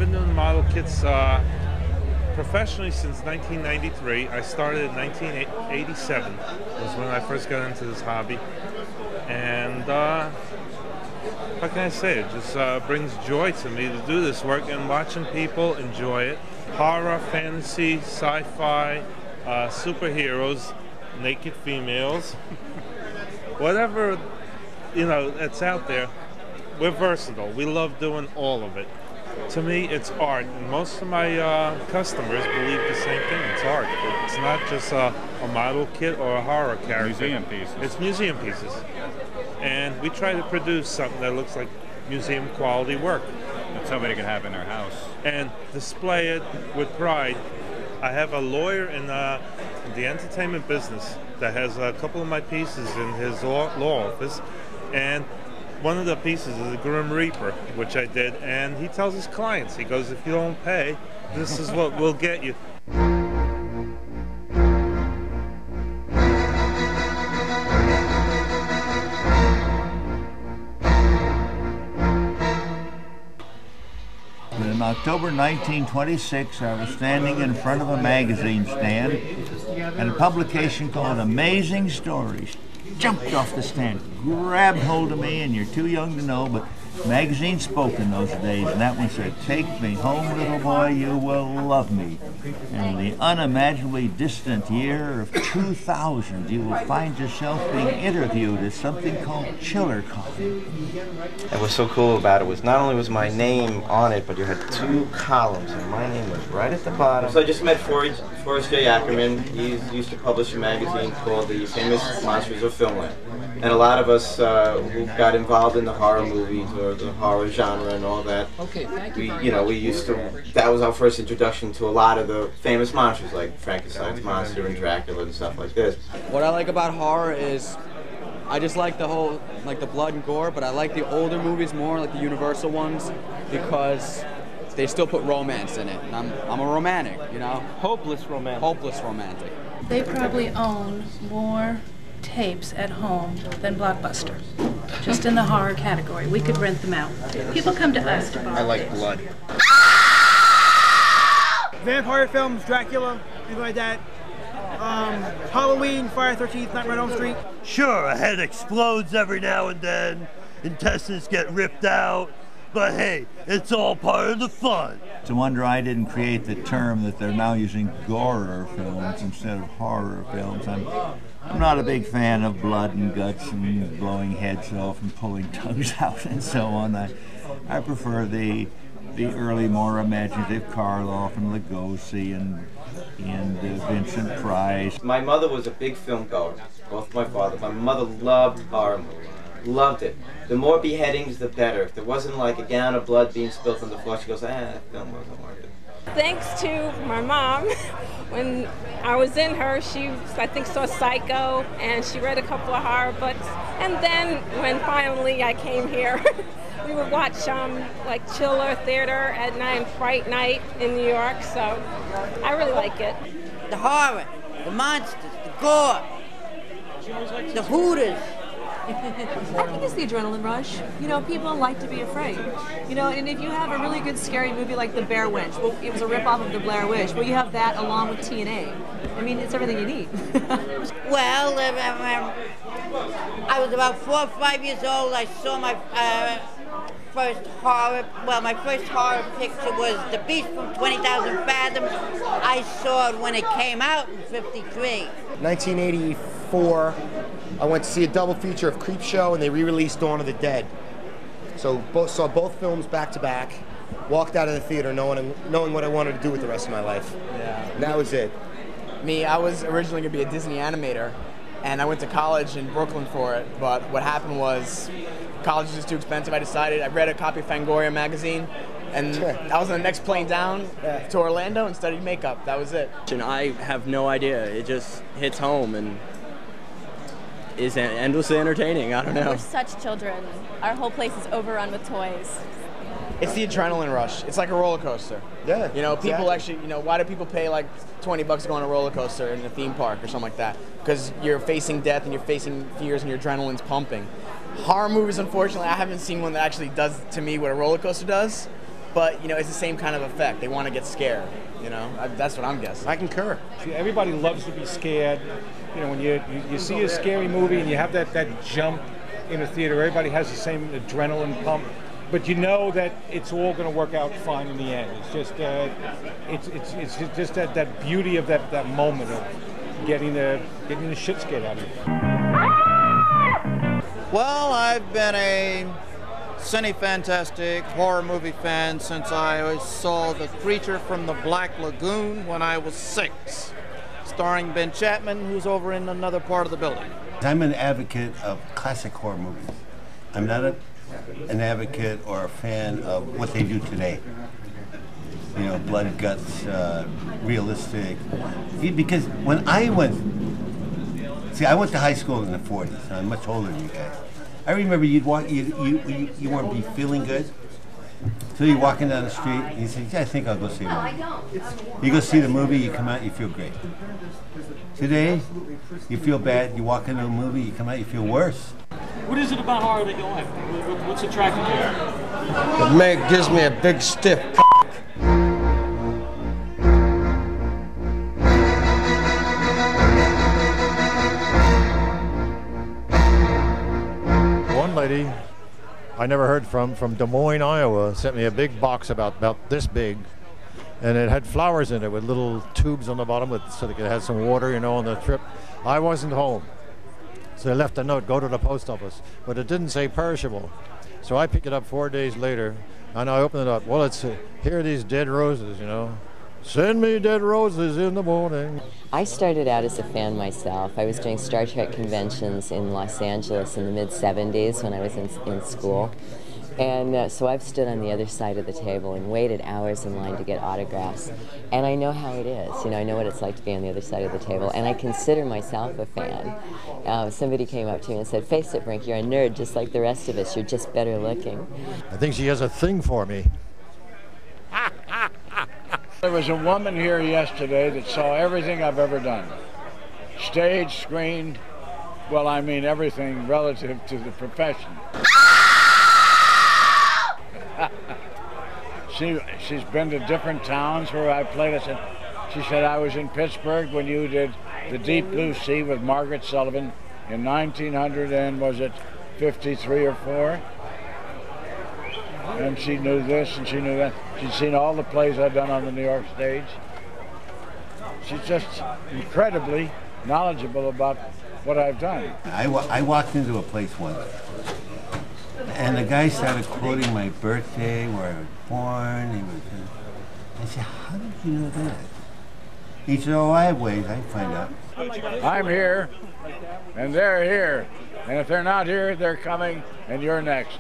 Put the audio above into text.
been doing model kits professionally since 1993. I started in 1987 was when I first got into this hobby. And how can I say it? Just brings joy to me to do this work and watching people enjoy it. Horror, fantasy, sci-fi, superheroes, naked females, whatever, you know, that's out there. We're versatile. We love doing all of it. To me, it's art, and most of my customers believe the same thing. It's art. It's not just a model kit or a horror character. Museum pieces. It's museum pieces. And we try to produce something that looks like museum quality work. That somebody could have in their house. And display it with pride. I have a lawyer in the entertainment business that has a couple of my pieces in his law office. And one of the pieces is a Grim Reaper, which I did, and he tells his clients, he goes, if you don't pay, this is what we'll get you. In October 1926, I was standing in front of a magazine stand, and a publication called Amazing Stories jumped off the stand, grabbed hold of me, and you're too young to know, but magazines spoke in those days, and that one said, "Take me home, little boy, you will love me." And in the unimaginably distant year of 2000, you will find yourself being interviewed at something called ChillerCon. And what's so cool about it was not only was my name on it, but you had 2 columns, and my name was right at the bottom. So I just met Forrest J. Ackerman. He used to publish a magazine called The Famous Monsters of Filmland. And a lot of us who got involved in the horror movies or the horror genre and all that, we used to, that was our first introduction to a lot of the famous monsters like Frankenstein's monster and Dracula and stuff like this. What I like about horror is I just like the whole, like the blood and gore, but I like the older movies more, like the Universal ones, because they still put romance in it. And I'm a romantic, you know? Hopeless romantic. Hopeless romantic. They probably own more tapes at home than Blockbuster. Just in the horror category. We could rent them out. People come to us to borrow. I like blood. Vampire films, Dracula, anything like that. Halloween, Friday 13th, Nightmare on Elm Street. Sure, a head explodes every now and then, intestines get ripped out, but hey, it's all part of the fun. It's a wonder I didn't create the term that they're now using gore films instead of horror films. I'm not a big fan of blood and guts and blowing heads off and pulling tongues out and so on. I prefer the early, more imaginative Karloff and Lugosi and Vincent Price. My mother was a big film goer, both my father. My mother loved horror movies, loved it. The more beheadings, the better. If there wasn't like a gallon of blood being spilled on the floor, she goes, that film wasn't worth it. Thanks to my mom, when I was in her, she, I think, saw Psycho, and she read a couple of horror books. And then when finally I came here, we would watch like Chiller Theater at night, Fright Night in New York, so I really like it. The horror, the monsters, the gore, the hooters. I think it's the adrenaline rush. You know, people like to be afraid. You know, and if you have a really good scary movie like The Blair Witch, well, it was a ripoff of The Blair Witch, well, you have that along with TNA. I mean, it's everything you need. Well, I was about 4 or 5 years old. I saw my first horror, my first horror picture was The Beast from 20,000 Fathoms. I saw it when it came out in '53. 1984, I went to see a double feature of Creepshow, and they re-released Dawn of the Dead. So saw both films back to back, walked out of the theater knowing what I wanted to do with the rest of my life. Yeah. And that was it. Me, I was originally going to be a Disney animator, and I went to college in Brooklyn for it, but what happened was college was just too expensive. I read a copy of Fangoria magazine, and I was on the next plane down to Orlando and studied makeup. That was it. And I have no idea. It just hits home and is endlessly entertaining. I don't know. We're such children. Our whole place is overrun with toys. It's the adrenaline rush. It's like a roller coaster. Yeah. You know, people actually, you know, why do people pay like $20 to go on a roller coaster in a theme park or something like that? Because you're facing death and you're facing fears and your adrenaline's pumping. Horror movies, unfortunately, I haven't seen one that actually does to me what a roller coaster does. but you know, it's the same kind of effect. They want to get scared. You know, that's what I'm guessing. I concur. See, everybody loves to be scared. You know, when you see a scary movie and you have that jump in a theater, everybody has the same adrenaline pump. But you know that it's all going to work out fine in the end. It's just it's just that beauty of that moment of getting the shit scared out of you. Well, I've been a cine-fantastic horror movie fan since I saw The Creature from the Black Lagoon when I was 6, starring Ben Chapman, who's over in another part of the building. I'm an advocate of classic horror movies. I'm not an advocate or a fan of what they do today. You know, blood, guts, realistic. Because when I went to high school in the 40s, so I'm much older than you guys. I remember you weren't be feeling good. So you're walking down the street and you say, yeah, I think I'll go see a movie. You go see the movie, you come out, you feel great. Today, you feel bad, you walk into a movie, you come out, you feel worse. What is it about horror that you like? What's attractive to you? The Meg gives me a big stiff. One lady I never heard from Des Moines, Iowa, sent me a big box about this big, and it had flowers in it with little tubes on the bottom so they could have some water, you know, on the trip. I wasn't home, so I left a note, go to the post office, but it didn't say perishable. So I picked it up 4 days later, and I opened it up. Well, it's here are these dead roses, you know. Send me dead roses in the morning. I started out as a fan myself. I was doing Star Trek conventions in Los Angeles in the mid-'70s when I was in school. And so I've stood on the other side of the table and waited hours in line to get autographs. And I know how it is. You know, I know what it's like to be on the other side of the table. And I consider myself a fan. Somebody came up to me and said, face it, Brinke, you're a nerd just like the rest of us. You're just better looking. I think she has a thing for me. There was a woman here yesterday that saw everything I've ever done. Stage, screen, well, I mean everything relative to the profession. She's been to different towns where I played. She said, I was in Pittsburgh when you did The Deep Blue Sea with Margaret Sullivan in 1900 and was it 53 or 4? And she knew this and she knew that. She'd seen all the plays I'd done on the New York stage. She's just incredibly knowledgeable about what I've done. I walked into a place once, and the guy started quoting my birthday, where I was born. I said, how did you know that? He said, oh, I have ways, I can find out. I'm here, and they're here. And if they're not here, they're coming, and you're next.